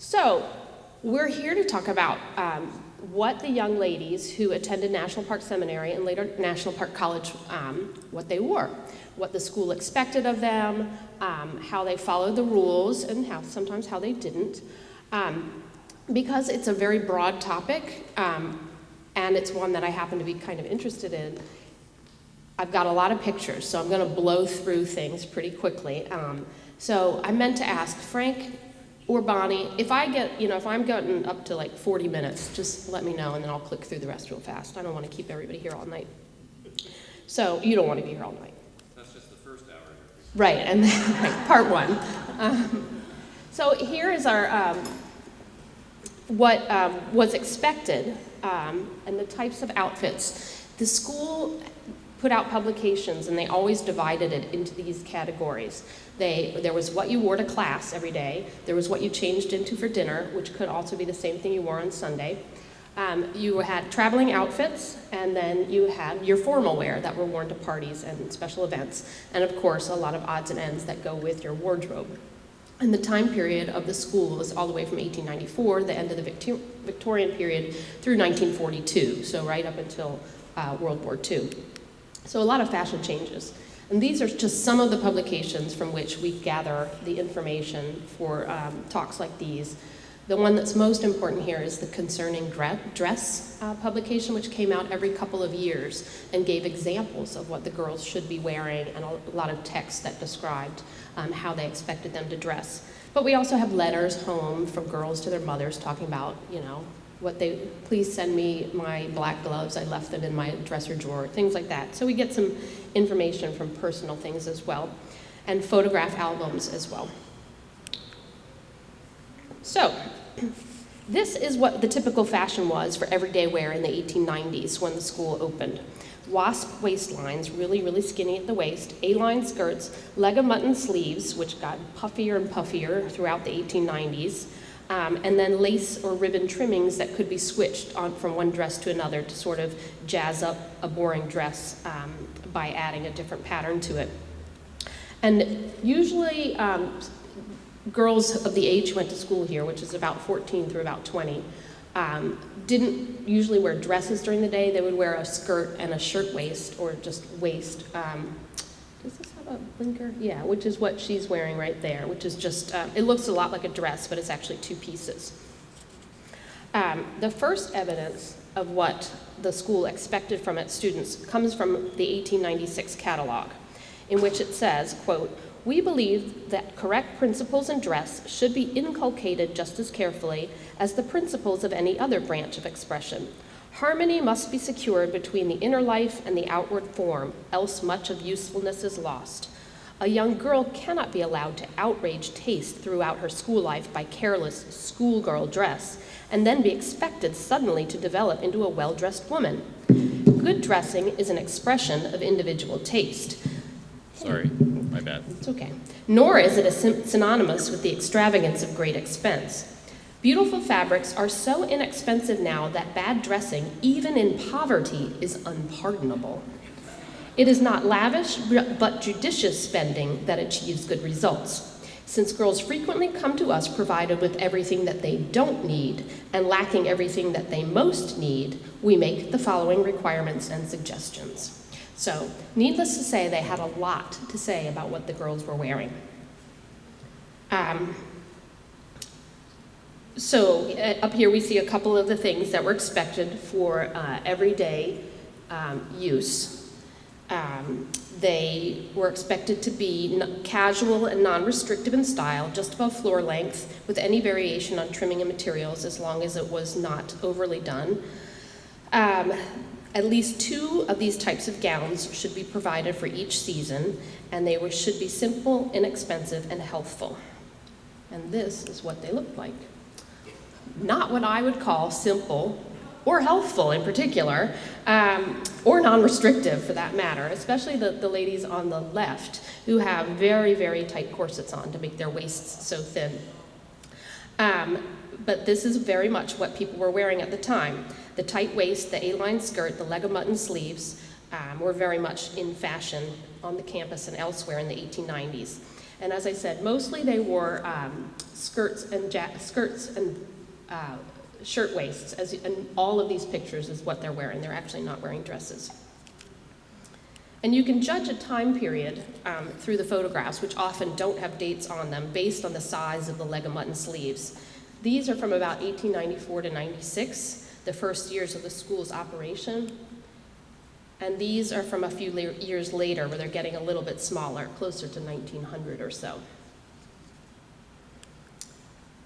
So we're here to talk about what the young ladies who attended National Park Seminary and later National Park College, what they wore, what the school expected of them, how they followed the rules, and sometimes how they didn't. Because it's a very broad topic, and it's one that I happen to be kind of interested in, I've got a lot of pictures, so I'm going to blow through things pretty quickly. So I meant to ask Frank or Bonnie, if I'm getting up to like 40 minutes, just let me know, and then I'll click through the rest real fast. I don't want to keep everybody here all night. So you don't want to be here all night. That's just the first hour. Right, and then, right, part one. So here is our what was expected and the types of outfits. The school put out publications, and they always divided it into these categories. There was what you wore to class every day. There was what you changed into for dinner, which could also be the same thing you wore on Sunday. You had traveling outfits, and then you had your formal wear that were worn to parties and special events, and of course a lot of odds and ends that go with your wardrobe. And the time period of the school was all the way from 1894, the end of the Victorian period, through 1942, so right up until World War II. So a lot of fashion changes. And these are just some of the publications from which we gather the information for talks like these. The one that's most important here is the Concerning Dress publication, which came out every couple of years and gave examples of what the girls should be wearing, and a lot of text that described how they expected them to dress. But we also have letters home from girls to their mothers talking about, please send me my black gloves, I left them in my dresser drawer, things like that. So we get some information from personal things as well, and photograph albums as well. So, this is what the typical fashion was for everyday wear in the 1890s when the school opened. Wasp waistlines, really, really skinny at the waist, A-line skirts, leg of mutton sleeves, which got puffier and puffier throughout the 1890s, and then lace or ribbon trimmings that could be switched on from one dress to another to sort of jazz up a boring dress by adding a different pattern to it. And usually, girls of the age who went to school here, which is about 14 through about 20, didn't usually wear dresses during the day. They would wear a skirt and a shirt waist, or just waist. Does this have a blinker? Yeah, which is what she's wearing right there, which is just, it looks a lot like a dress, but it's actually two pieces. The first evidence of what the school expected from its students comes from the 1896 catalog, in which it says, quote, "We believe that correct principles in dress should be inculcated just as carefully as the principles of any other branch of expression. Harmony must be secured between the inner life and the outward form, else much of usefulness is lost. A young girl cannot be allowed to outrage taste throughout her school life by careless schoolgirl dress, and then be expected suddenly to develop into a well-dressed woman. Good dressing is an expression of individual taste." Sorry, my bad. It's okay. "Nor is it synonymous with the extravagance of great expense. Beautiful fabrics are so inexpensive now that bad dressing, even in poverty, is unpardonable. It is not lavish but judicious spending that achieves good results. Since girls frequently come to us provided with everything that they don't need and lacking everything that they most need, we make the following requirements and suggestions." So, needless to say, they had a lot to say about what the girls were wearing. So up here we see a couple of the things that were expected for everyday use. They were expected to be casual and non-restrictive in style, just above floor length, with any variation on trimming and materials as long as it was not overly done. At least 2 of these types of gowns should be provided for each season, and they should be simple, inexpensive, and healthful. And this is what they looked like. Not what I would call simple or healthful in particular, or non-restrictive for that matter, especially the ladies on the left who have very, very tight corsets on to make their waists so thin. But this is very much what people were wearing at the time. The tight waist, the A-line skirt, the leg of mutton sleeves were very much in fashion on the campus and elsewhere in the 1890s. And as I said, mostly they wore skirts and shirt waists, and all of these pictures is what they're wearing. They're actually not wearing dresses. And you can judge a time period through the photographs, which often don't have dates on them, based on the size of the leg of mutton sleeves. These are from about 1894 to 96, the first years of the school's operation. And these are from a few years later, where they're getting a little bit smaller, closer to 1900 or so.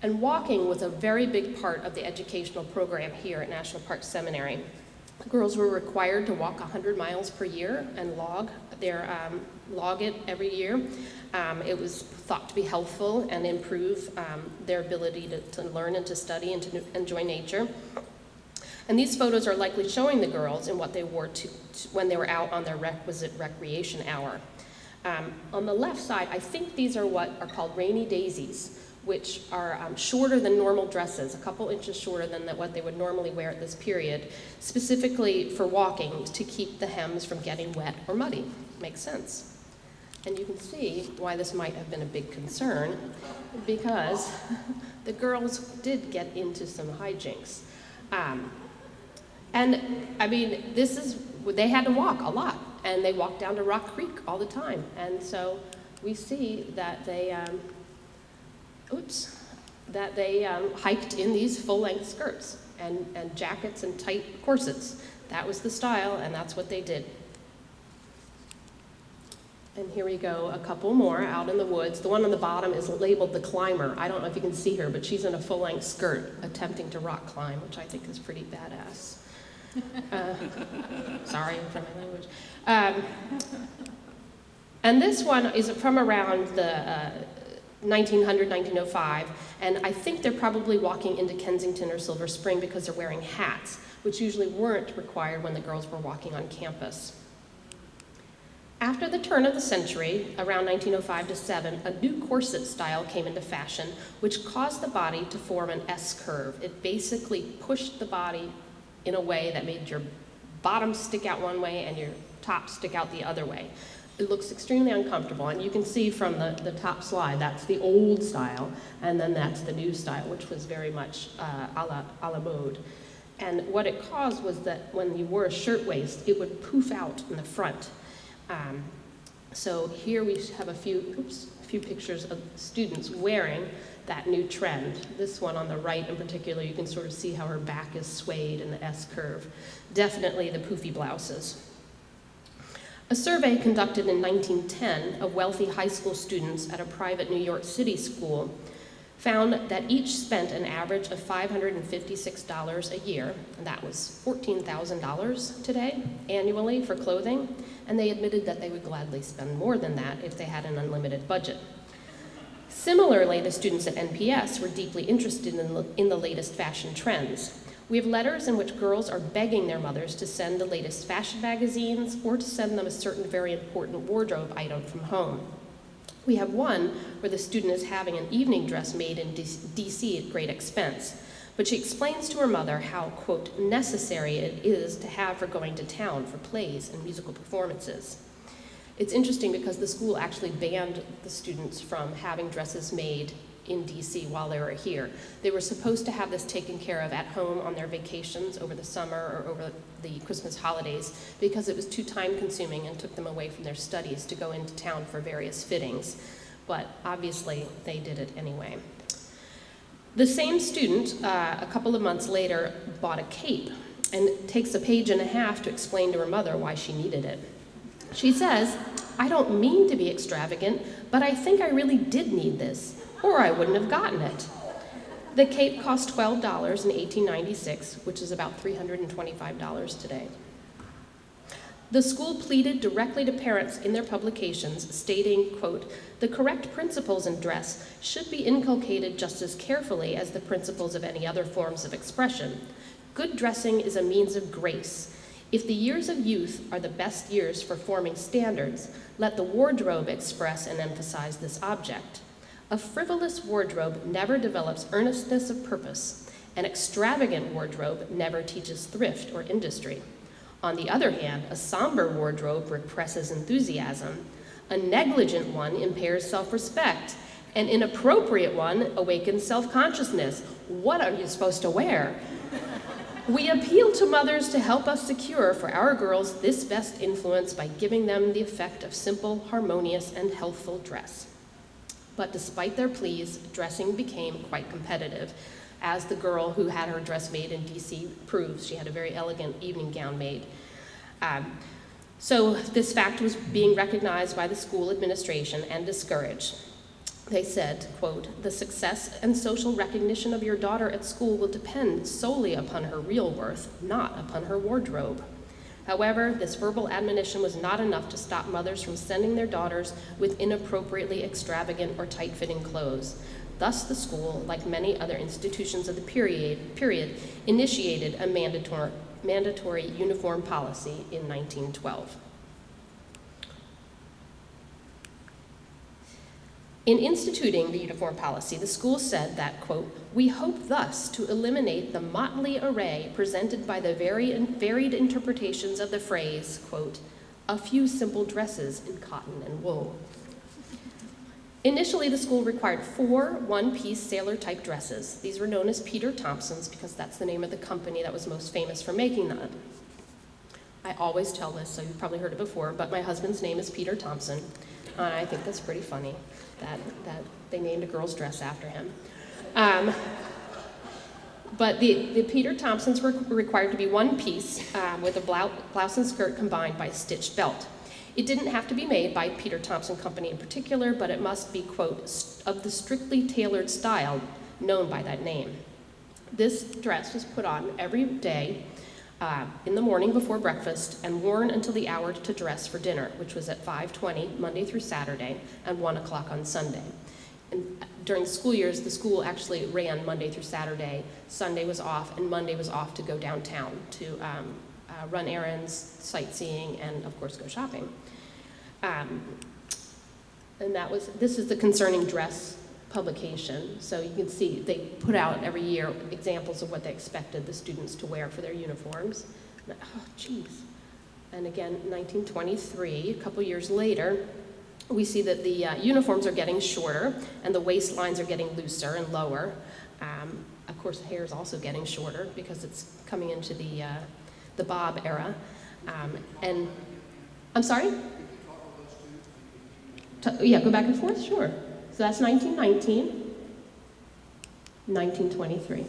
And walking was a very big part of the educational program here at National Park Seminary. Girls were required to walk 100 miles per year and log it every year. It was thought to be healthful and improve their ability to learn and to study and to enjoy nature. And these photos are likely showing the girls in what they wore when they were out on their requisite recreation hour. On the left side, I think these are what are called rainy daisies, which are shorter than normal dresses, a couple inches shorter than what they would normally wear at this period, specifically for walking to keep the hems from getting wet or muddy. Makes sense. And you can see why this might have been a big concern, because the girls did get into some hijinks. And I mean, they had to walk a lot, and they walked down to Rock Creek all the time. And so we see that they hiked in these full-length skirts and jackets and tight corsets. That was the style, and that's what they did. And here we go, a couple more out in the woods. The one on the bottom is labeled the climber. I don't know if you can see her, but she's in a full-length skirt attempting to rock climb, which I think is pretty badass. Sorry for my language. And this one is from around the 1900, 1905, and I think they're probably walking into Kensington or Silver Spring because they're wearing hats, which usually weren't required when the girls were walking on campus. After the turn of the century, around 1905 to 7, a new corset style came into fashion, which caused the body to form an S curve. It basically pushed the body in a way that made your bottom stick out one way and your top stick out the other way. It looks extremely uncomfortable, and you can see from the top slide, that's the old style, and then that's the new style, which was very much a la mode. And what it caused was that when you wore a shirtwaist, it would poof out in the front. So here we have a few pictures of students wearing that new trend. This one on the right in particular, you can sort of see how her back is swayed in the S curve. Definitely the poofy blouses. A survey conducted in 1910 of wealthy high school students at a private New York City school found that each spent an average of $556 a year, and that was $14,000 today, annually for clothing, and they admitted that they would gladly spend more than that if they had an unlimited budget. Similarly, the students at NPS were deeply interested in the latest fashion trends. We have letters in which girls are begging their mothers to send the latest fashion magazines or to send them a certain very important wardrobe item from home. We have one where the student is having an evening dress made in DC at great expense, but she explains to her mother how, quote, necessary it is to have for going to town for plays and musical performances. It's interesting because the school actually banned the students from having dresses made in DC while they were here. They were supposed to have this taken care of at home on their vacations over the summer or over the Christmas holidays because it was too time consuming and took them away from their studies to go into town for various fittings. But obviously they did it anyway. The same student, a couple of months later, bought a cape and takes a page and a half to explain to her mother why she needed it. She says, "I don't mean to be extravagant, but I think I really did need this, or I wouldn't have gotten it." The cape cost $12 in 1896, which is about $325 today. The school pleaded directly to parents in their publications, stating, quote, "The correct principles in dress should be inculcated just as carefully as the principles of any other forms of expression. Good dressing is a means of grace. If the years of youth are the best years for forming standards, let the wardrobe express and emphasize this object. A frivolous wardrobe never develops earnestness of purpose. An extravagant wardrobe never teaches thrift or industry. On the other hand, a somber wardrobe represses enthusiasm. A negligent one impairs self-respect, An inappropriate one awakens self-consciousness. What are you supposed to wear? We appeal to mothers to help us secure for our girls this best influence by giving them the effect of simple, harmonious, and healthful dress. But despite their pleas, dressing became quite competitive, as the girl who had her dress made in DC proves. She had a very elegant evening gown made. So this fact was being recognized by the school administration and discouraged. They said, quote, "The success and social recognition of your daughter at school will depend solely upon her real worth, not upon her wardrobe." However, this verbal admonition was not enough to stop mothers from sending their daughters with inappropriately extravagant or tight-fitting clothes. Thus, the school, like many other institutions of the period initiated a mandatory uniform policy in 1912. In instituting the uniform policy, the school said that, quote, "We hope thus to eliminate the motley array presented by the varied interpretations of the phrase, quote, 'a few simple dresses in cotton and wool.'" Initially, the school required 4 one-piece sailor-type dresses. These were known as Peter Thompsons because that's the name of the company that was most famous for making them. I always tell this, so you've probably heard it before, but my husband's name is Peter Thompson, and I think that's pretty funny that they named a girl's dress after him. But the Peter Thompsons were required to be one piece with a blouse and skirt combined by a stitched belt. It didn't have to be made by Peter Thompson Company in particular, but it must be, quote, "of the strictly tailored style known by that name." This dress was put on every day in the morning before breakfast and worn until the hour to dress for dinner, which was at 5:20 Monday through Saturday and 1 o'clock on Sunday. And during the school years, the school actually ran Monday through Saturday. Sunday was off, and Monday was off to go downtown to run errands, sightseeing, and of course go shopping. And this is the Concerning Dress publication. So you can see they put out every year examples of what they expected the students to wear for their uniforms. Oh, geez. And again, 1923, a couple years later, we see that the uniforms are getting shorter and the waistlines are getting looser and lower. Of course, hair is also getting shorter because it's coming into the bob era. And I'm sorry? Yeah, go back and forth, sure. So that's 1919, 1923.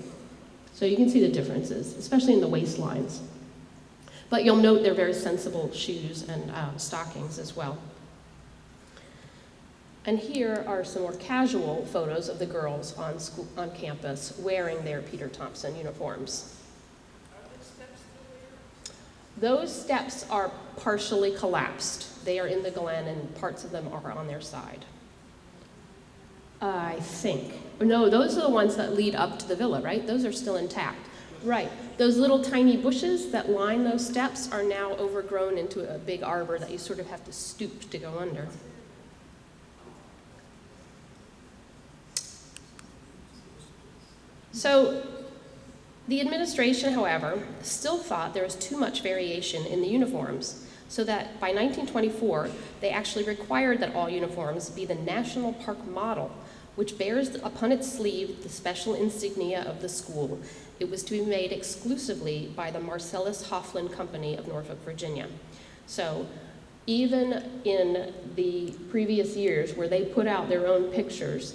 So you can see the differences, especially in the waistlines. But you'll note they're very sensible shoes and stockings as well. And here are some more casual photos of the girls on campus wearing their Peter Thompson uniforms. Those steps are partially collapsed. They are in the Glen and parts of them are on their side. I think. No, those are the ones that lead up to the villa, right? Those are still intact. Right. Those little tiny bushes that line those steps are now overgrown into a big arbor that you sort of have to stoop to go under. So the administration, however, still thought there was too much variation in the uniforms, so that by 1924, they actually required that all uniforms be the National Park model, which bears upon its sleeve the special insignia of the school. It was to be made exclusively by the Marcellus Hofflin Company of Norfolk, Virginia. So even in the previous years where they put out their own pictures,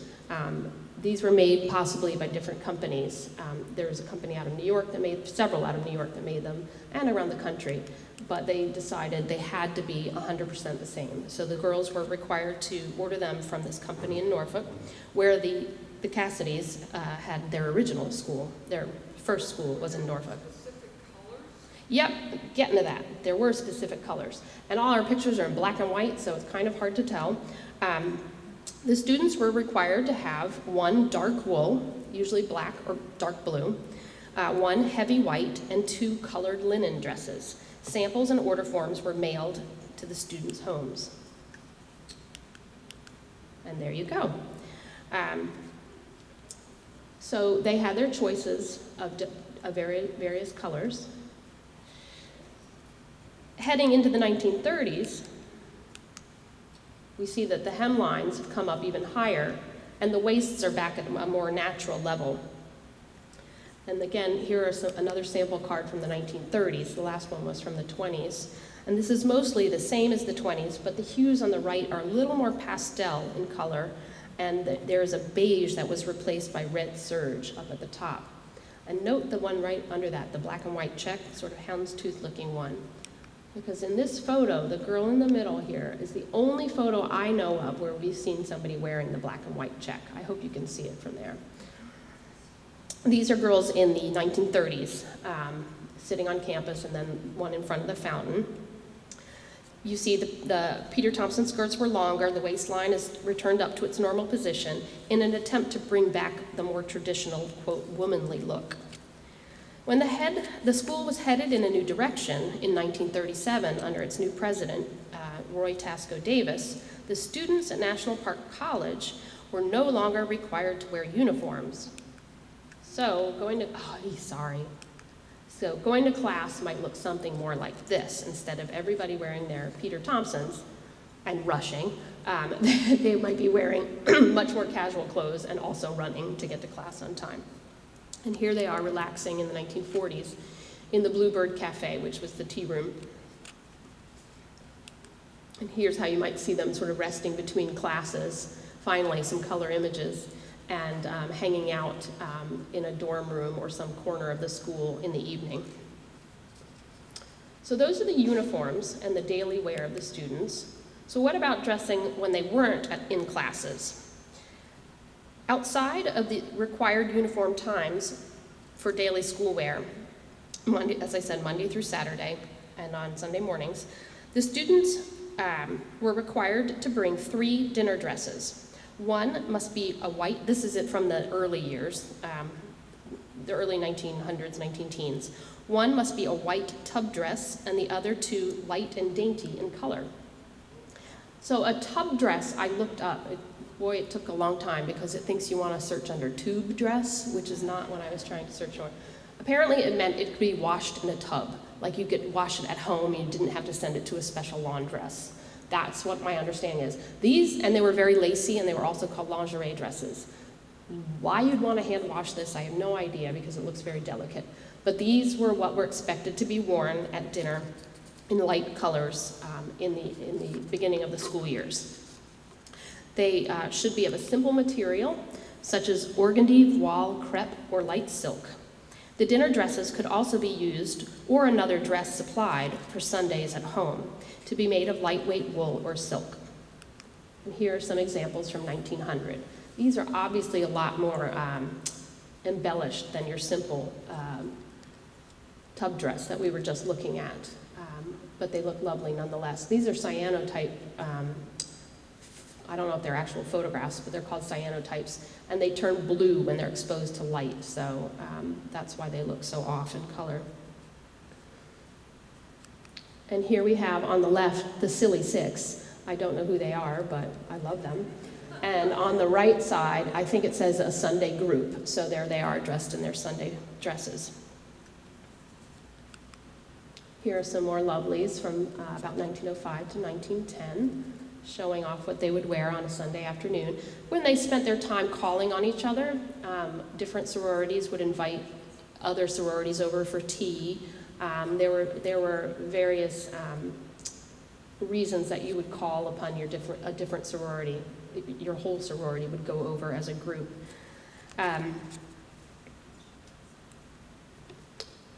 these were made possibly by different companies. There was a company out of New York that made, several out of New York that made them, and around the country. But they decided they had to be 100% the same. So the girls were required to order them from this company in Norfolk, where the Cassidys had their original school. Their first school was in Norfolk. Specific colors? Yep, getting to that. There were specific colors. And all our pictures are in black and white, so it's kind of hard to tell. The students were required to have one dark wool, usually black or dark blue, one heavy white, and 2 colored linen dresses. Samples and order forms were mailed to the students' homes. And there you go. So they had their choices of various colors. Heading into the 1930s, we see that the hemlines have come up even higher and the waists are back at a more natural level. And again, here is another sample card from the 1930s. The last one was from the 20s. And this is mostly the same as the 20s, but the hues on the right are a little more pastel in color, and there's a beige that was replaced by red serge up at the top. And note the one right under that, the black and white check, sort of houndstooth looking one. Because in this photo, the girl in the middle here is the only photo I know of where we've seen somebody wearing the black and white check. I hope you can see it from there. These are girls in the 1930s, sitting on campus, and then one in front of the fountain. You see the Peter Thompson skirts were longer, the waistline is returned up to its normal position in an attempt to bring back the more traditional, quote, womanly look. When the school was headed in a new direction in 1937 under its new president, Roy Tasco Davis, the students at National Park College were no longer required to wear uniforms. So going to class might look something more like this. Instead of everybody wearing their Peter Thompsons and rushing, they might be wearing much more casual clothes and also running to get to class on time. And here they are relaxing in the 1940s in the Bluebird Cafe, which was the tea room. And here's how you might see them sort of resting between classes. Finally, some color images, and hanging out in a dorm room or some corner of the school in the evening. So those are the uniforms and the daily wear of the students. So what about dressing when they weren't in classes? Outside of the required uniform times for daily school wear, Monday, as I said, Monday through Saturday and on Sunday mornings, the students were required to bring 3 dinner dresses. One must be a white, this is it from the early years, the early 1900s, 19-teens. One must be a white tub dress and the other 2 light and dainty in color. So a tub dress, I looked up. Boy, it took a long time because it thinks you want to search under tube dress, which is not what I was trying to search for. Apparently it meant it could be washed in a tub, like you could wash it at home, you didn't have to send it to a special laundress. That's what my understanding is. These, and they were very lacy, and they were also called lingerie dresses. Why you'd want to hand wash this, I have no idea, because it looks very delicate. But these were what were expected to be worn at dinner in light colors in the beginning of the school years. They should be of a simple material, such as organdy, voile, crepe, or light silk. The dinner dresses could also be used, or another dress supplied, for Sundays at home, to be made of lightweight wool or silk. And here are some examples from 1900. These are obviously a lot more embellished than your simple tub dress that we were just looking at, but they look lovely nonetheless. These are cyanotype, I don't know if they're actual photographs, but they're called cyanotypes, and they turn blue when they're exposed to light, so that's why they look so off in color. And here we have on the left the Silly Six. I don't know who they are, but I love them. And on the right side, I think it says a Sunday group. So there they are dressed in their Sunday dresses. Here are some more lovelies from about 1905 to 1910, showing off what they would wear on a Sunday afternoon. When they spent their time calling on each other, different sororities would invite other sororities over for tea. There were various reasons that you would call upon a different sorority. Your whole sorority would go over as a group.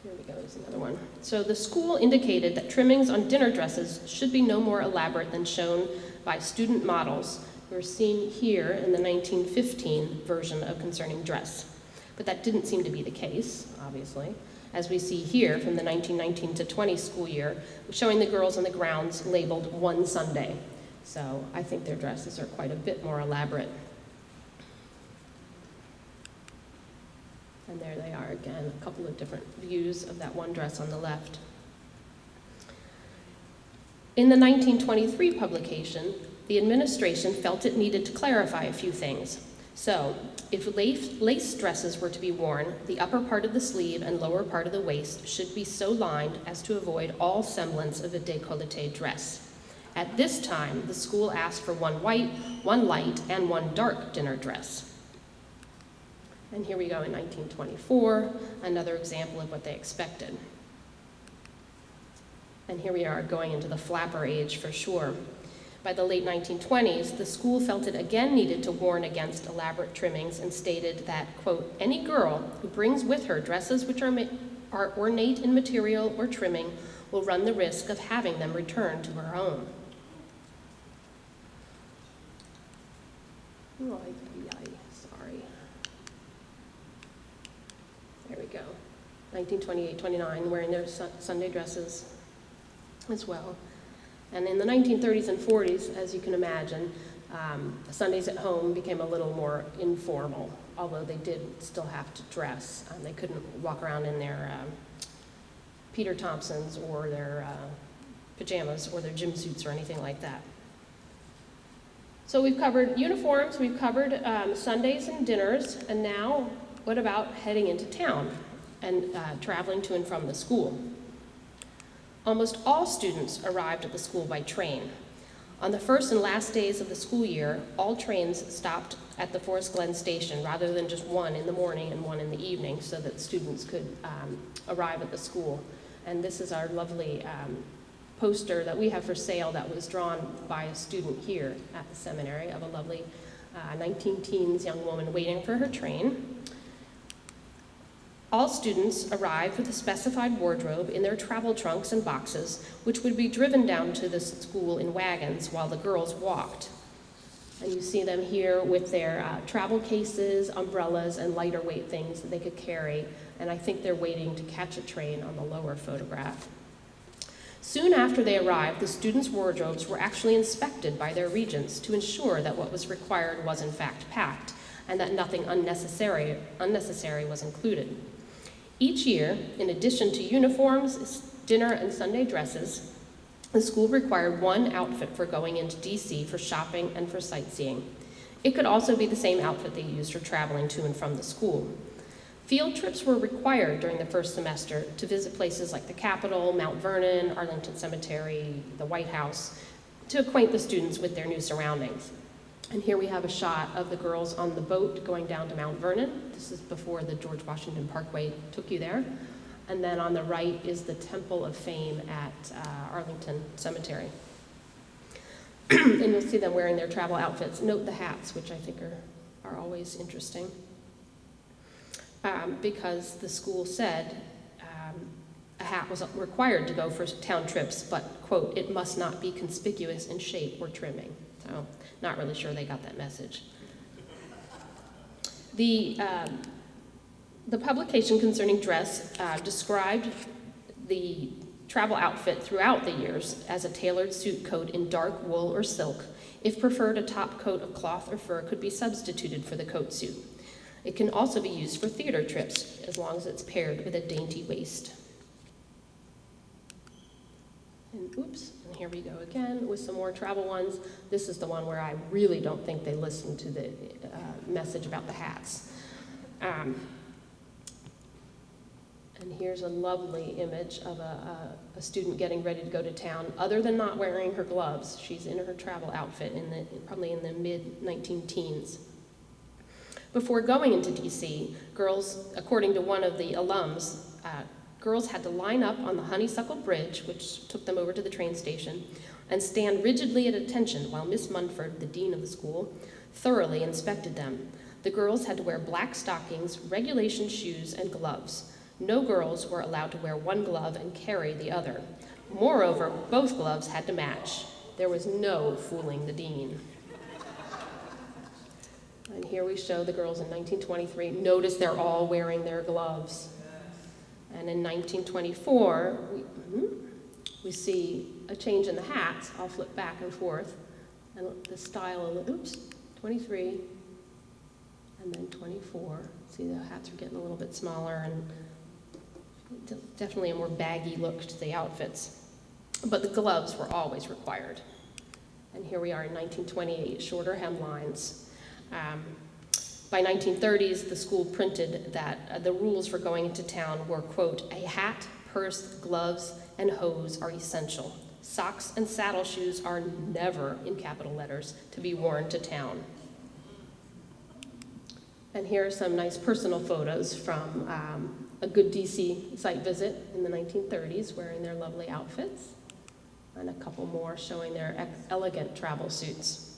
Here we go, there's another one. So the school indicated that trimmings on dinner dresses should be no more elaborate than shown by student models. We're seen here in the 1915 version of Concerning Dress. But that didn't seem to be the case, obviously, as we see here from the 1919 to 20 school year, showing the girls on the grounds labeled One Sunday. So I think their dresses are quite a bit more elaborate. And there they are again, a couple of different views of that one dress on the left. In the 1923 publication, the administration felt it needed to clarify a few things. So, if lace dresses were to be worn, the upper part of the sleeve and lower part of the waist should be so lined as to avoid all semblance of a décolleté dress. At this time, the school asked for one white, one light, and one dark dinner dress. And here we go in 1924, another example of what they expected. And here we are going into the flapper age for sure. By the late 1920s, the school felt it again needed to warn against elaborate trimmings and stated that, quote, any girl who brings with her dresses which are ornate in material or trimming will run the risk of having them returned to her own. Oh, sorry. There we go. 1928-29, wearing their Sunday dresses as well. And in the 1930s and 40s, as you can imagine, Sundays at home became a little more informal, although they did still have to dress. They couldn't walk around in their Peter Thompsons or their pajamas or their gym suits or anything like that. So we've covered uniforms, we've covered Sundays and dinners, and now what about heading into town and traveling to and from the school? Almost all students arrived at the school by train. On the first and last days of the school year, all trains stopped at the Forest Glen station rather than just one in the morning and one in the evening so that students could arrive at the school. And this is our lovely poster that we have for sale that was drawn by a student here at the seminary of a lovely 19-teens young woman waiting for her train. All students arrived with a specified wardrobe in their travel trunks and boxes, which would be driven down to the school in wagons while the girls walked. And you see them here with their travel cases, umbrellas, and lighter weight things that they could carry. And I think they're waiting to catch a train on the lower photograph. Soon after they arrived, the students' wardrobes were actually inspected by their regents to ensure that what was required was in fact packed and that nothing unnecessary was included. Each year, in addition to uniforms, dinner, and Sunday dresses, the school required one outfit for going into DC for shopping and for sightseeing. It could also be the same outfit they used for traveling to and from the school. Field trips were required during the first semester to visit places like the Capitol, Mount Vernon, Arlington Cemetery, the White House, to acquaint the students with their new surroundings. And here we have a shot of the girls on the boat going down to Mount Vernon. This is before the George Washington Parkway took you there. And then on the right is the Temple of Fame at Arlington Cemetery. And you'll see them wearing their travel outfits. Note the hats, which I think are always interesting. Because the school said a hat was required to go for town trips, but, quote, it must not be conspicuous in shape or trimming. So, not really sure they got that message. The publication concerning dress described the travel outfit throughout the years as a tailored suit coat in dark wool or silk. If preferred, a top coat of cloth or fur could be substituted for the coat suit. It can also be used for theater trips, as long as it's paired with a dainty waist. And oops, and here we go again with some more travel ones. This is the one where I really don't think they listened to the message about the hats. And here's a lovely image of a student getting ready to go to town. Other than not wearing her gloves, she's in her travel outfit, probably in the mid-19-teens. Before going into DC, girls, according to one of the alums, girls had to line up on the Honeysuckle Bridge, which took them over to the train station, and stand rigidly at attention while Miss Munford, the dean of the school, thoroughly inspected them. The girls had to wear black stockings, regulation shoes, and gloves. No girls were allowed to wear one glove and carry the other. Moreover, both gloves had to match. There was no fooling the dean. And here we show the girls in 1923. Notice they're all wearing their gloves. And in 1924, we see a change in the hats. I'll flip back and forth. And the style of, 23, and then 24. See, the hats are getting a little bit smaller and definitely a more baggy look to the outfits. But the gloves were always required. And here we are in 1928, shorter hemlines. By 1930s, the school printed that the rules for going into town were, quote, a hat, purse, gloves, and hose are essential. Socks and saddle shoes are never, in capital letters, to be worn to town. And here are some nice personal photos from a good DC site visit in the 1930s, wearing their lovely outfits, and a couple more showing their elegant travel suits.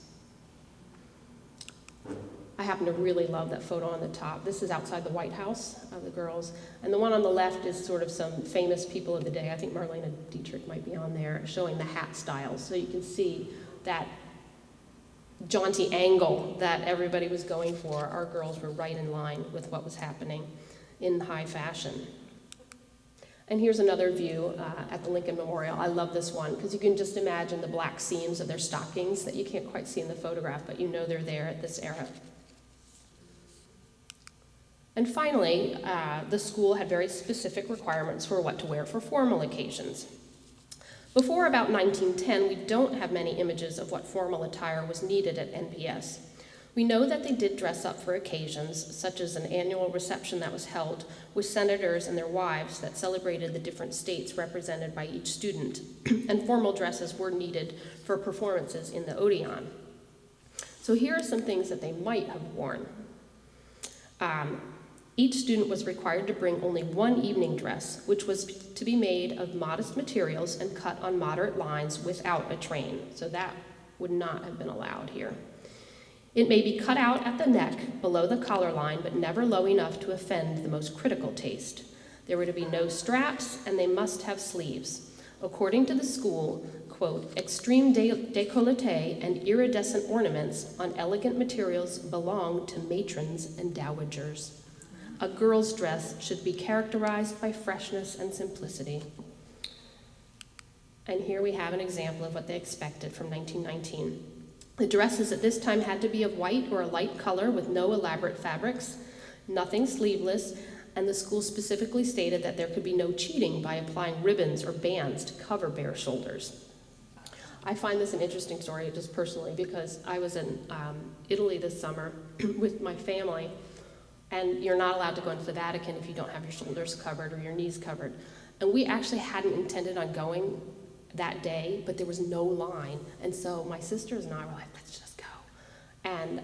I happen to really love that photo on the top. This is outside the White House of the girls. And the one on the left is sort of some famous people of the day. I think Marlene Dietrich might be on there, showing the hat styles. So you can see that jaunty angle that everybody was going for. Our girls were right in line with what was happening in high fashion. And here's another view at the Lincoln Memorial. I love this one because you can just imagine the black seams of their stockings that you can't quite see in the photograph, but you know they're there at this era. And finally, the school had very specific requirements for what to wear for formal occasions. Before about 1910, we don't have many images of what formal attire was needed at NPS. We know that they did dress up for occasions, such as an annual reception that was held with senators and their wives that celebrated the different states represented by each student, and formal dresses were needed for performances in the Odeon. So here are some things that they might have worn. Each student was required to bring only one evening dress, which was to be made of modest materials and cut on moderate lines without a train. So that would not have been allowed here. It may be cut out at the neck below the collar line, but never low enough to offend the most critical taste. There were to be no straps, and they must have sleeves. According to the school, quote, extreme décolleté and iridescent ornaments on elegant materials belong to matrons and dowagers. A girl's dress should be characterized by freshness and simplicity. And here we have an example of what they expected from 1919. The dresses at this time had to be of white or a light color with no elaborate fabrics, nothing sleeveless, and the school specifically stated that there could be no cheating by applying ribbons or bands to cover bare shoulders. I find this an interesting story just personally because I was in Italy this summer with my family, and you're not allowed to go into the Vatican if you don't have your shoulders covered or your knees covered. And we actually hadn't intended on going that day, but there was no line. And so my sisters and I were like, let's just go. And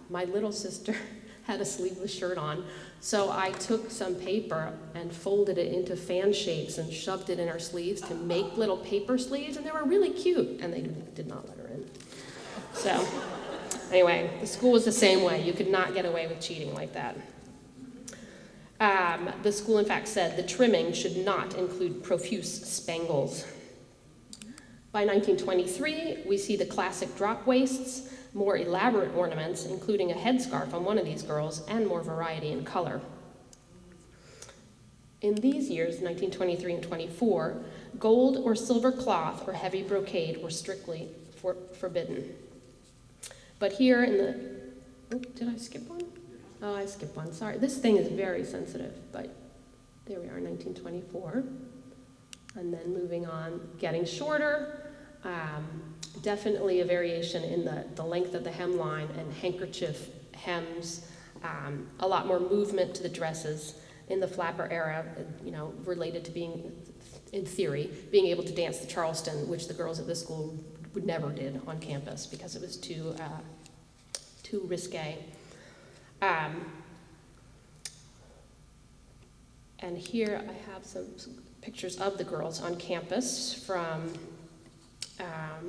my little sister had a sleeveless shirt on. So I took some paper and folded it into fan shapes and shoved it in our sleeves to make little paper sleeves, and they were really cute, and they did not let her in. So anyway, the school was the same way. You could not get away with cheating like that. The school, in fact, said the trimming should not include profuse spangles. By 1923, we see the classic drop waists, more elaborate ornaments, including a headscarf on one of these girls, and more variety in color. In these years, 1923 and 24, gold or silver cloth or heavy brocade were strictly forbidden. But here in the, did I skip one? Oh, I skipped one, sorry. This thing is very sensitive, but there we are, 1924. And then moving on, getting shorter, definitely a variation in the length of the hemline and handkerchief hems, a lot more movement to the dresses in the flapper era, related to being, in theory, being able to dance the Charleston, which the girls at this school never did on campus because it was too risque. And here I have some pictures of the girls on campus from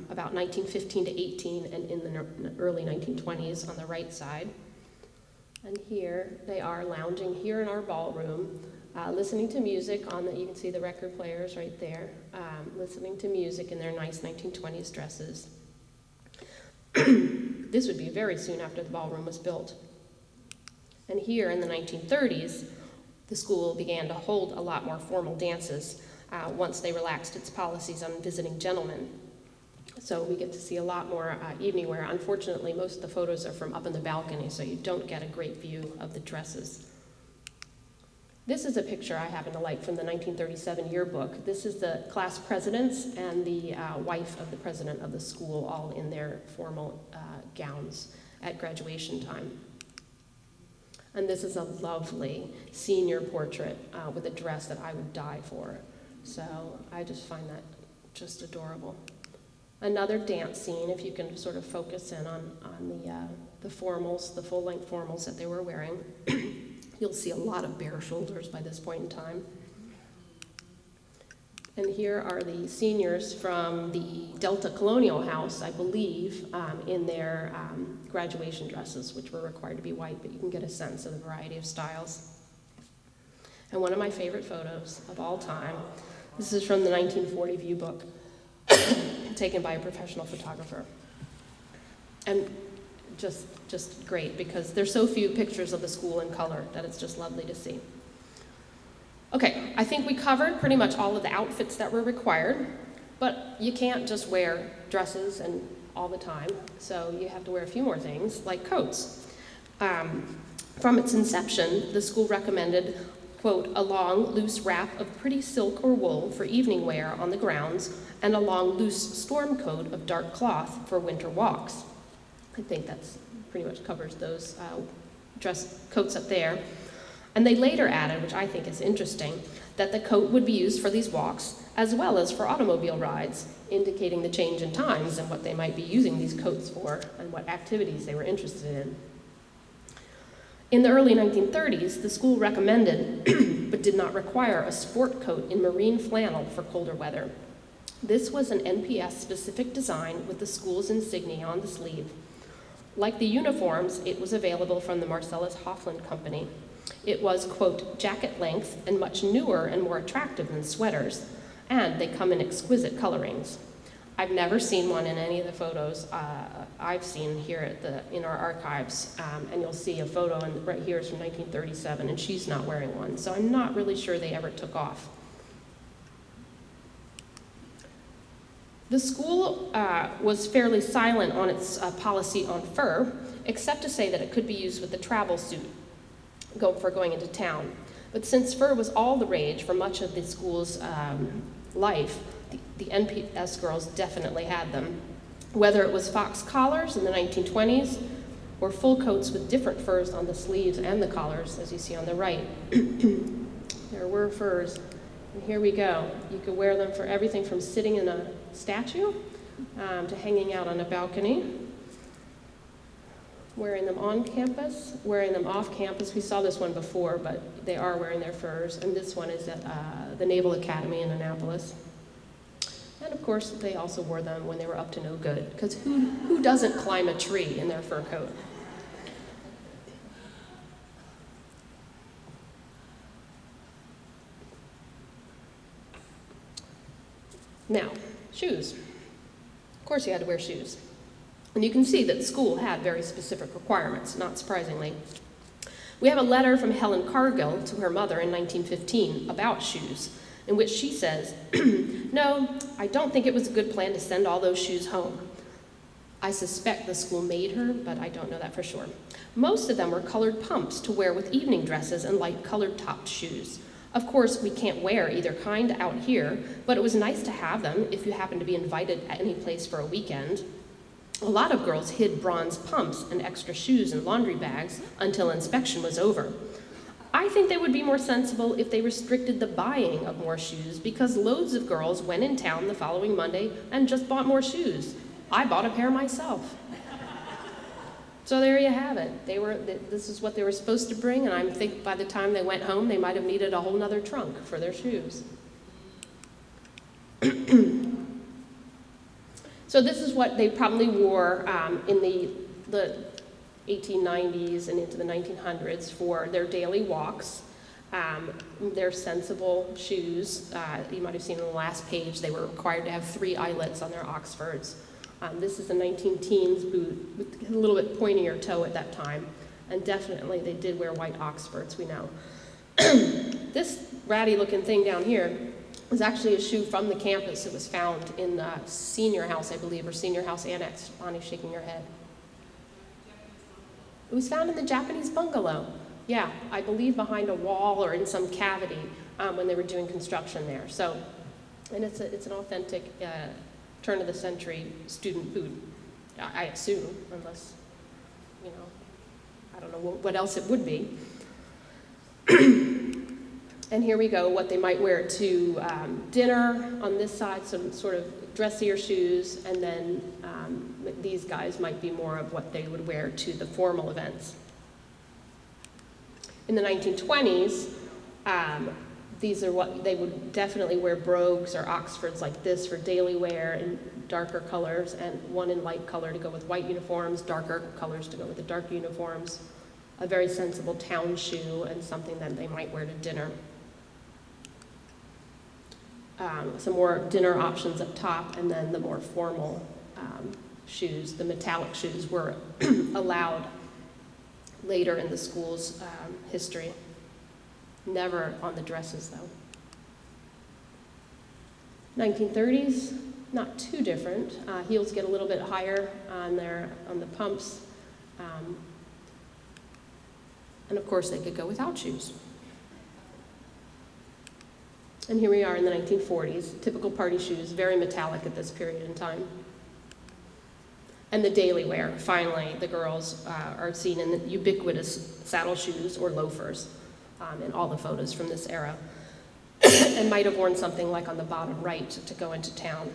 about 1915 to 18 and in the early 1920s on the right side. And here they are lounging here in our ballroom, listening to music you can see the record players right there, listening to music in their nice 1920s dresses. This would be very soon after the ballroom was built. And here in the 1930s, the school began to hold a lot more formal dances once they relaxed its policies on visiting gentlemen. So we get to see a lot more evening wear. Unfortunately, most of the photos are from up in the balcony, so you don't get a great view of the dresses. This is a picture I happen to like from the 1937 yearbook. This is the class presidents and the wife of the president of the school, all in their formal gowns at graduation time. And this is a lovely senior portrait with a dress that I would die for. So I just find that Just adorable. Another dance scene, if you can sort of focus in on the formals, the full-length formals that they were wearing. You'll see a lot of bare shoulders by this point in time. And here are the seniors from the Delta Colonial House, I believe, in their graduation dresses, which were required to be white, but you can get a sense of the variety of styles. And one of my favorite photos of all time, this is from the 1940 View book, taken by a professional photographer. And just great, because there's so few pictures of the school in color that it's just lovely to see. Okay, I think we covered pretty much all of the outfits that were required, but you can't just wear dresses and all the time, so you have to wear a few more things, like coats. From its inception, the school recommended, quote, a long, loose wrap of pretty silk or wool for evening wear on the grounds, and a long, loose storm coat of dark cloth for winter walks. I think that's pretty much covers those dress coats up there. And they later added, which I think is interesting, that the coat would be used for these walks as well as for automobile rides, indicating the change in times and what they might be using these coats for and what activities they were interested in. In the early 1930s, the school recommended, but did not require, a sport coat in marine flannel for colder weather. This was an NPS-specific design with the school's insignia on the sleeve. Like the uniforms, it was available from the Marcellus Hoffland Company. It was, quote, jacket length and much newer and more attractive than sweaters, and they come in exquisite colorings. I've never seen one in any of the photos I've seen here in our archives, and you'll see a photo right here is from 1937, and she's not wearing one, so I'm not really sure they ever took off. The school was fairly silent on its policy on fur, except to say that it could be used with a travel suit for going into town. But since fur was all the rage for much of the school's life, the NPS girls definitely had them. Whether it was fox collars in the 1920s or full coats with different furs on the sleeves and the collars, as you see on the right. There were furs. And here we go. You could wear them for everything from sitting in a statue to hanging out on a balcony. Wearing them on campus, wearing them off campus. We saw this one before, but they are wearing their furs. And this one is at the Naval Academy in Annapolis. And of course, they also wore them when they were up to no good, because who doesn't climb a tree in their fur coat? Now, shoes. Of course you had to wear shoes. And you can see that the school had very specific requirements, not surprisingly. We have a letter from Helen Cargill to her mother in 1915 about shoes, in which she says, no, I don't think it was a good plan to send all those shoes home. I suspect the school made her, but I don't know that for sure. Most of them were colored pumps to wear with evening dresses and light colored topped shoes. Of course, we can't wear either kind out here, but it was nice to have them if you happened to be invited at any place for a weekend. A lot of girls hid bronze pumps and extra shoes in laundry bags until inspection was over. I think they would be more sensible if they restricted the buying of more shoes, because loads of girls went in town the following Monday and just bought more shoes. I bought a pair myself. So there you have it. This is what they were supposed to bring, and I think by the time they went home, they might have needed a whole nother trunk for their shoes. So this is what they probably wore in the 1890s and into the 1900s for their daily walks. Their sensible shoes. You might have seen on the last page, they were required to have 3 eyelets on their Oxfords. This is a 19-teens boot with a little bit pointier toe at that time. And definitely they did wear white Oxfords, we know. This ratty-looking thing down here was actually a shoe from the campus. It was found in the senior house, I believe, or senior house annex. Bonnie's shaking her head. It was found in the Japanese bungalow. Yeah, I believe behind a wall or in some cavity when they were doing construction there. So, and it's an authentic turn-of-the-century student boot, I assume, unless, I don't know what else it would be. And here we go, what they might wear to dinner on this side, some sort of dressier shoes, and then these guys might be more of what they would wear to the formal events. In the 1920s, these are what they would definitely wear, brogues or oxfords like this for daily wear in darker colors, and one in light color to go with white uniforms, darker colors to go with the dark uniforms, a very sensible town shoe, and something that they might wear to dinner. Some more dinner options up top, and then the more formal shoes, the metallic shoes, were allowed later in the school's history. Never on the dresses, though. 1930s, not too different. Heels get a little bit higher on the pumps. And of course, they could go without shoes. And here we are in the 1940s, typical party shoes, very metallic at this period in time. And the daily wear, finally, the girls are seen in the ubiquitous saddle shoes or loafers in all the photos from this era, and might have worn something like on the bottom right to go into town.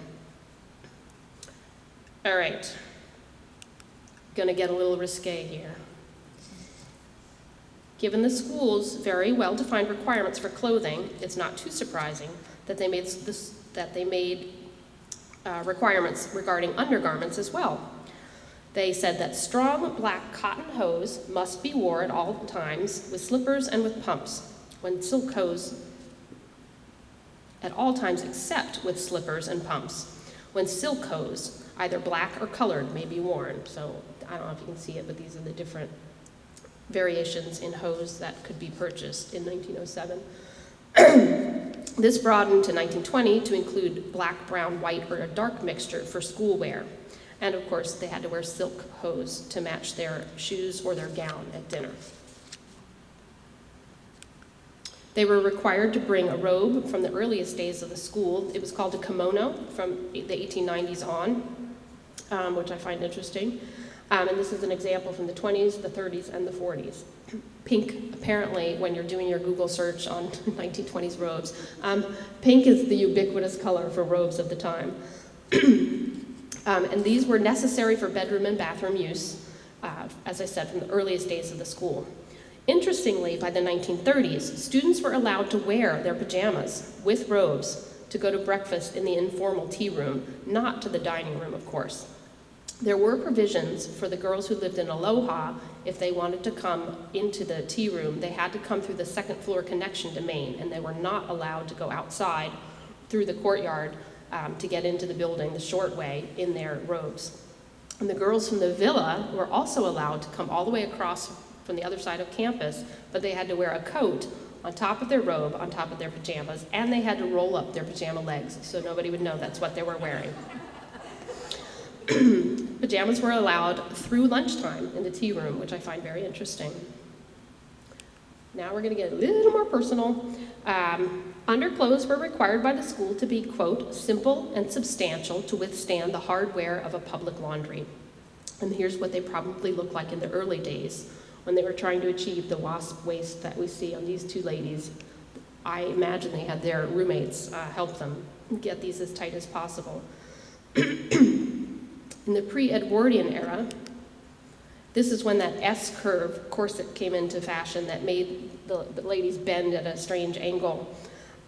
All right, gonna get a little risque here. Given the school's very well-defined requirements for clothing, it's not too surprising that they made requirements regarding undergarments as well. They said that strong black cotton hose must be worn at all times with slippers and with pumps, when silk hose at all times except with slippers and pumps. When silk hose, either black or colored, may be worn. So I don't know if you can see it, but these are the different variations in hose that could be purchased in 1907. This broadened to 1920 to include black, brown, white, or a dark mixture for school wear. And of course, they had to wear silk hose to match their shoes or their gown at dinner. They were required to bring a robe from the earliest days of the school. It was called a kimono from the 1890s on, which I find interesting. And this is an example from the 20s, the 30s, and the 40s. Pink, apparently, when you're doing your Google search on 1920s robes, pink is the ubiquitous color for robes of the time. And these were necessary for bedroom and bathroom use, as I said, from the earliest days of the school. Interestingly, by the 1930s, students were allowed to wear their pajamas with robes to go to breakfast in the informal tea room, not to the dining room, of course. There were provisions for the girls who lived in Aloha. If they wanted to come into the tea room, they had to come through the second floor connection to Main, and they were not allowed to go outside through the courtyard to get into the building the short way in their robes. And the girls from the villa were also allowed to come all the way across from the other side of campus, but they had to wear a coat on top of their robe, on top of their pajamas, and they had to roll up their pajama legs so nobody would know that's what they were wearing. Pajamas were allowed through lunchtime in the tea room, which I find very interesting. Now we're going to get a little more personal. Underclothes were required by the school to be, quote, simple and substantial to withstand the hard wear of a public laundry. And here's what they probably looked like in the early days when they were trying to achieve the wasp waist that we see on these two ladies. I imagine they had their roommates help them get these as tight as possible. In the pre-Edwardian era, this is when that S-curve corset came into fashion that made the ladies bend at a strange angle.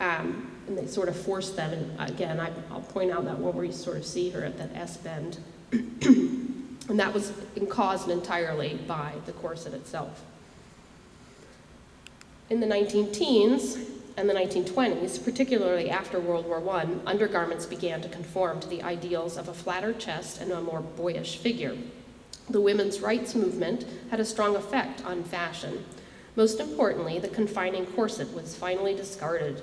And they sort of forced them, and again, I'll point out that one where you sort of see her at that S bend. And that was caused entirely by the corset itself. In the 19-teens and the 1920s, particularly after World War I, undergarments began to conform to the ideals of a flatter chest and a more boyish figure. The women's rights movement had a strong effect on fashion. Most importantly, the confining corset was finally discarded,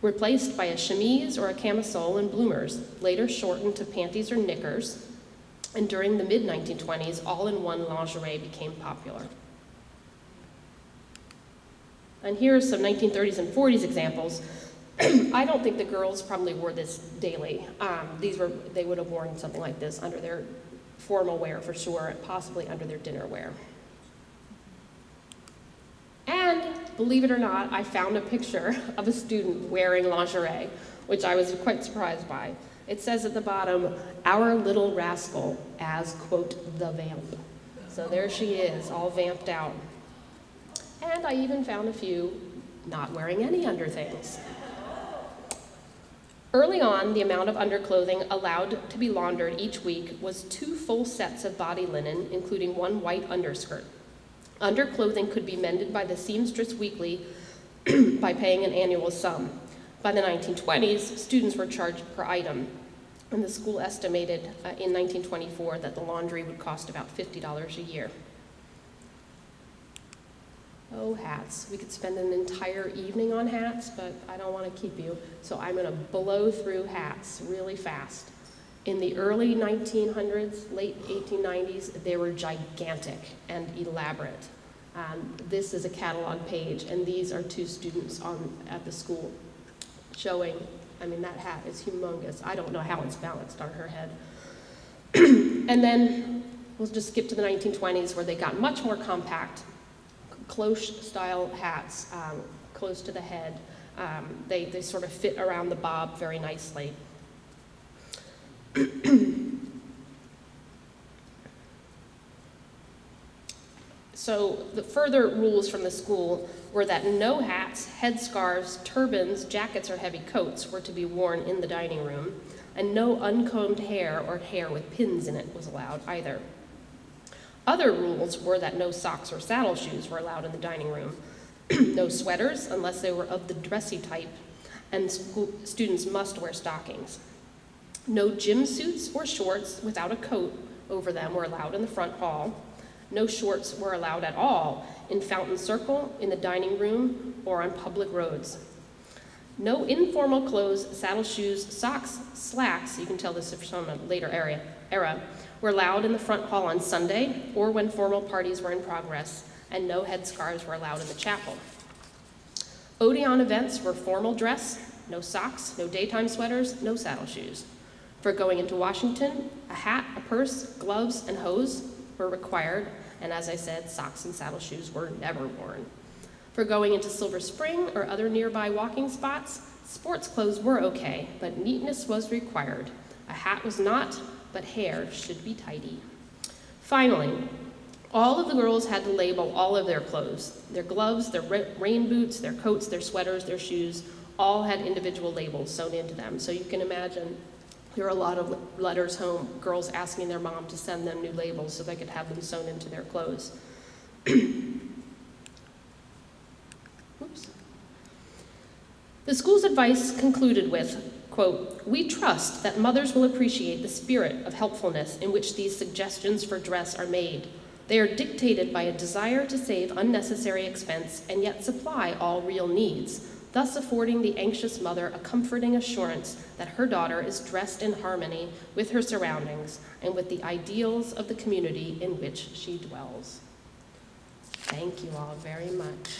replaced by a chemise or a camisole and bloomers, later shortened to panties or knickers, and during the mid-1920s, all-in-one lingerie became popular. And here are some 1930s and 40s examples. I don't think the girls probably wore this daily. They would have worn something like this under their formal wear for sure, and possibly under their dinner wear. And believe it or not, I found a picture of a student wearing lingerie, which I was quite surprised by. It says at the bottom, "Our little rascal," as, quote, "the vamp." So there she is, all vamped out. And I even found a few not wearing any underthings. Early on, the amount of underclothing allowed to be laundered each week was 2 full sets of body linen, including 1 white underskirt. Underclothing could be mended by the seamstress weekly by paying an annual sum. By the 1920s, students were charged per item, and the school estimated in 1924 that the laundry would cost about $50 a year. Oh, hats. We could spend an entire evening on hats, but I don't want to keep you, so I'm going to blow through hats really fast. In the early 1900s, late 1890s, they were gigantic and elaborate. This is a catalog page, and these are 2 students at the school showing, I mean, that hat is humongous. I don't know how it's balanced on her head. And then we'll just skip to the 1920s, where they got much more compact, cloche-style hats, close to the head. They sort of fit around the bob very nicely. So the further rules from the school were that no hats, headscarves, turbans, jackets, or heavy coats were to be worn in the dining room, and no uncombed hair or hair with pins in it was allowed either. Other rules were that no socks or saddle shoes were allowed in the dining room, no sweaters unless they were of the dressy type, and students must wear stockings. No gym suits or shorts without a coat over them were allowed in the front hall. No shorts were allowed at all in Fountain Circle, in the dining room, or on public roads. No informal clothes, saddle shoes, socks, slacks, you can tell this is from a later era, were allowed in the front hall on Sunday or when formal parties were in progress, and no headscarves were allowed in the chapel. Odeon events were formal dress, no socks, no daytime sweaters, no saddle shoes. For going into Washington, a hat, a purse, gloves, and hose were required, and as I said, socks and saddle shoes were never worn. For going into Silver Spring or other nearby walking spots, sports clothes were okay, but neatness was required. A hat was not, but hair should be tidy. Finally, all of the girls had to label all of their clothes. Their gloves, their rain boots, their coats, their sweaters, their shoes, all had individual labels sewn into them. So you can imagine there are a lot of letters home, girls asking their mom to send them new labels so they could have them sewn into their clothes. Oops. The school's advice concluded with, quote, "We trust that mothers will appreciate the spirit of helpfulness in which these suggestions for dress are made. They are dictated by a desire to save unnecessary expense and yet supply all real needs, thus affording the anxious mother a comforting assurance that her daughter is dressed in harmony with her surroundings and with the ideals of the community in which she dwells." Thank you all very much.